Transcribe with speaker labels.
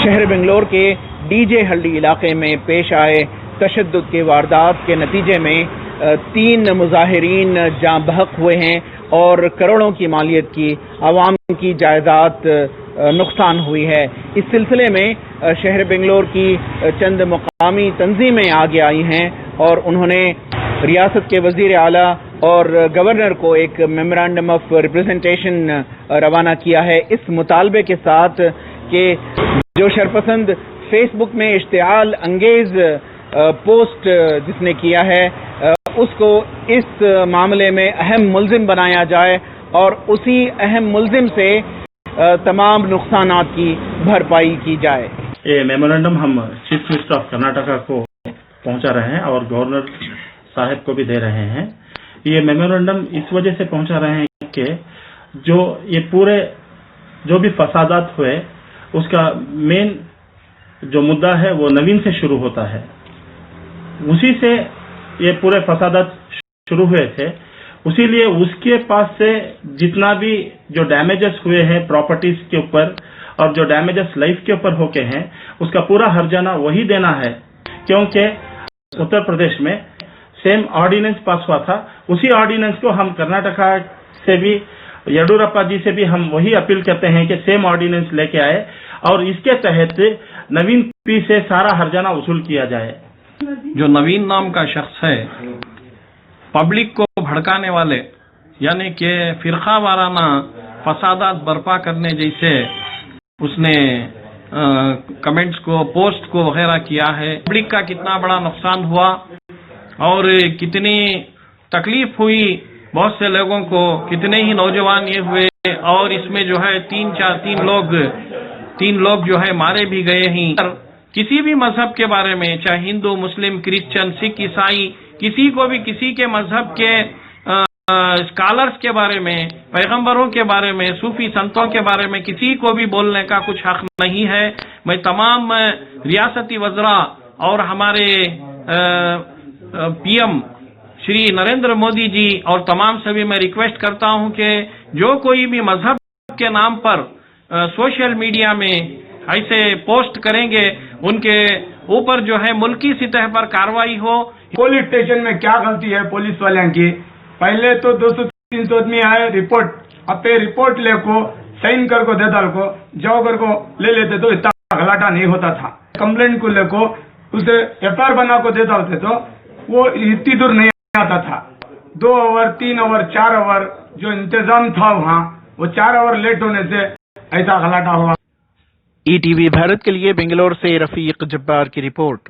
Speaker 1: شہر بنگلور کے D J ہلڈی علاقے میں پیش آئے تشدد کے واردات کے نتیجے میں 3 مظاہرین جاں بحق ہوئے ہیں اور کروڑوں کی مالیت کی عوام کی جائیداد نقصان ہوئی ہے۔ اس سلسلے میں شہر بنگلور کی چند مقامی تنظیمیں آگے آئی ہیں اور انہوں نے ریاست کے وزیر اعلیٰ اور گورنر کو ایک میمورنڈم آف ریپریزنٹیشن روانہ کیا ہے اس مطالبے کے ساتھ کہ جو شرپسند فیس بک میں اشتعال انگیز پوسٹ جس نے کیا ہے اس کو اس معاملے میں اہم ملزم بنایا جائے اور اسی اہم ملزم سے تمام نقصانات کی بھرپائی کی جائے۔
Speaker 2: یہ میمورنڈم ہم چیف منسٹر آف کرناٹکا کو پہنچا رہے ہیں اور گورنر صاحب کو بھی دے رہے ہیں۔ یہ میمورنڈم اس وجہ سے پہنچا رہے ہیں کہ جو یہ پورے جو بھی فسادات ہوئے اس کا مین جو مدعا ہے وہ نوین سے شروع ہوتا ہے، اسی سے یہ پورے فسادات شروع ہوئے تھے، اسی لیے اس کے پاس سے جتنا بھی جو ڈیمیجز ہوئے ہیں پراپرٹیز کے اوپر اور جو ڈیمیجز لائف کے اوپر ہو کے ہیں اس کا پورا ہرجانہ وہی دینا ہے، کیونکہ اتر پردیش میں سیم آرڈیننس پاس ہوا تھا، اسی آرڈیننس کو ہم کرناٹکا سے بھی یڈورپا جی سے بھی ہم وہی اپیل کرتے ہیں کہ سیم آرڈیننس لے کے آئے اور اس کے تحت نوین پی سے سارا ہرجانہ وصول کیا جائے۔
Speaker 3: جو نوین نام کا شخص ہے پبلک کو بھڑکانے والے یعنی کہ فرقہ وارانہ فسادات برپا کرنے جیسے اس نے کمنٹس کو پوسٹ کو وغیرہ کیا ہے، پبلک کا کتنا بڑا نقصان ہوا اور کتنی تکلیف ہوئی بہت سے لوگوں کو، کتنے ہی نوجوان یہ ہوئے اور اس میں جو ہے تین لوگ جو ہے مارے بھی گئے ہیں۔ کسی بھی مذہب کے بارے میں چاہے ہندو مسلم کرسچن سکھ عیسائی کسی کو بھی کسی کے مذہب کے اسکالرز کے بارے میں پیغمبروں کے بارے میں صوفی سنتوں کے بارے میں کسی کو بھی بولنے کا کچھ حق نہیں ہے۔ میں تمام ریاستی وزراء اور ہمارے پی ایم شری نریندر مودی جی اور تمام سبھی میں ریکویسٹ کرتا ہوں کہ جو کوئی بھی مذہب کے نام پر سوشل میڈیا میں ایسے پوسٹ کریں گے ان کے اوپر جو ہے ملکی سطح پر کارروائی ہو۔
Speaker 4: پولیس اسٹیشن میں کیا غلطی ہے پولیس والوں کی؟ پہلے تو 200-300 آدمی آئے رپورٹ اپنے رپورٹ لے کو سائن کر کو دیتا کو جاؤ کر کو لے لیتے تو اتنا گھلاٹا نہیں ہوتا تھا۔ کمپلینٹ کو لے کو اسے ایف آئی آر بنا کو دیتا ہوتے تو وہ اتنی دور نہیں آتا تھا۔ 2 آور 3 آور 4 آور جو انتظام تھا وہاں وہ 4 آور لیٹ ہونے سے ایسا گھلاٹا ہوا۔
Speaker 1: ای ٹی وی بھارت کے لیے بنگلور سے رفیق جبار کی رپورٹ۔